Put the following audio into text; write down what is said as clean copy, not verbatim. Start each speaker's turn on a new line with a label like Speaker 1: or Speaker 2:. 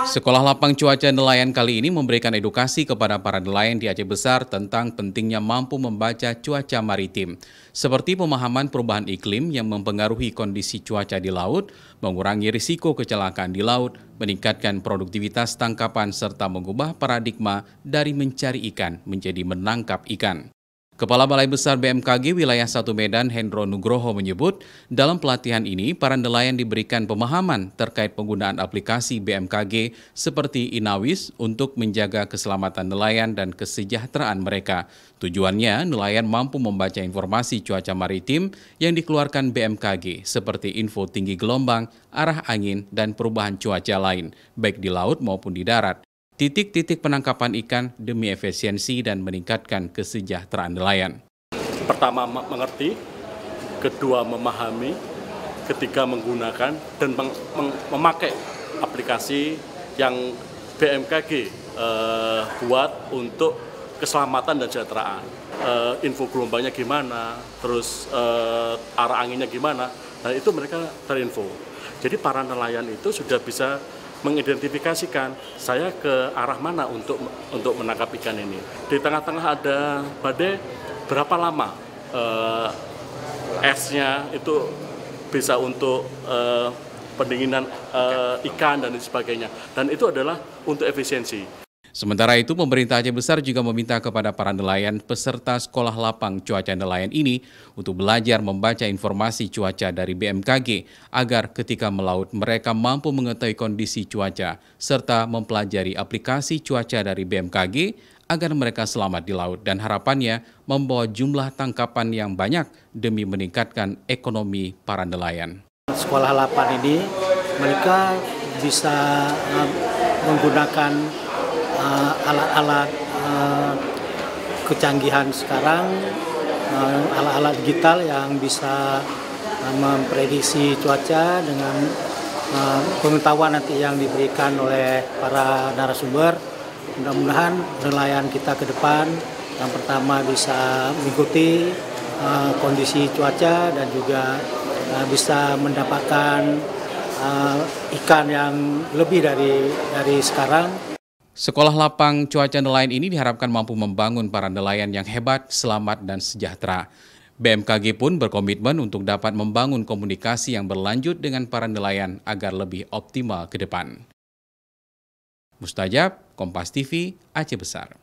Speaker 1: Sekolah Lapang Cuaca Nelayan kali ini memberikan edukasi kepada para nelayan di Aceh Besar tentang pentingnya mampu membaca cuaca maritim, seperti pemahaman perubahan iklim yang mempengaruhi kondisi cuaca di laut, mengurangi risiko kecelakaan di laut, meningkatkan produktivitas tangkapan, serta mengubah paradigma dari mencari ikan menjadi menangkap ikan. Kepala Balai Besar BMKG Wilayah 1 Medan, Hendro Nugroho menyebut, dalam pelatihan ini para nelayan diberikan pemahaman terkait penggunaan aplikasi BMKG seperti Inawis untuk menjaga keselamatan nelayan dan kesejahteraan mereka. Tujuannya, nelayan mampu membaca informasi cuaca maritim yang dikeluarkan BMKG seperti info tinggi gelombang, arah angin, dan perubahan cuaca lain, baik di laut maupun di darat. Titik-titik penangkapan ikan demi efisiensi dan meningkatkan kesejahteraan nelayan.
Speaker 2: Pertama, mengerti, kedua, memahami, ketiga, menggunakan dan memakai aplikasi yang BMKG buat untuk keselamatan dan kesejahteraan. Info gelombangnya gimana, terus arah anginnya gimana, nah itu mereka terinfo. Jadi para nelayan itu sudah bisa mengidentifikasikan saya ke arah mana untuk menangkap ikan ini. Di tengah-tengah ada badai, berapa lama esnya itu bisa untuk pendinginan ikan dan sebagainya. Dan itu adalah untuk efisiensi.
Speaker 1: Sementara itu, pemerintah Aceh Besar juga meminta kepada para nelayan peserta Sekolah Lapang Cuaca Nelayan ini untuk belajar membaca informasi cuaca dari BMKG agar ketika melaut mereka mampu mengetahui kondisi cuaca serta mempelajari aplikasi cuaca dari BMKG agar mereka selamat di laut dan harapannya membawa jumlah tangkapan yang banyak demi meningkatkan ekonomi para nelayan.
Speaker 3: Sekolah Lapang ini mereka bisa menggunakan alat-alat kecanggihan sekarang, alat-alat digital yang bisa memprediksi cuaca dengan pengetahuan nanti yang diberikan oleh para narasumber. Mudah-mudahan nelayan kita ke depan yang pertama bisa mengikuti kondisi cuaca dan juga bisa mendapatkan ikan yang lebih dari sekarang.
Speaker 1: Sekolah Lapang Cuaca Nelayan ini diharapkan mampu membangun para nelayan yang hebat, selamat, dan sejahtera. BMKG pun berkomitmen untuk dapat membangun komunikasi yang berlanjut dengan para nelayan agar lebih optimal ke depan. Mustajab, Kompas TV, Aceh Besar.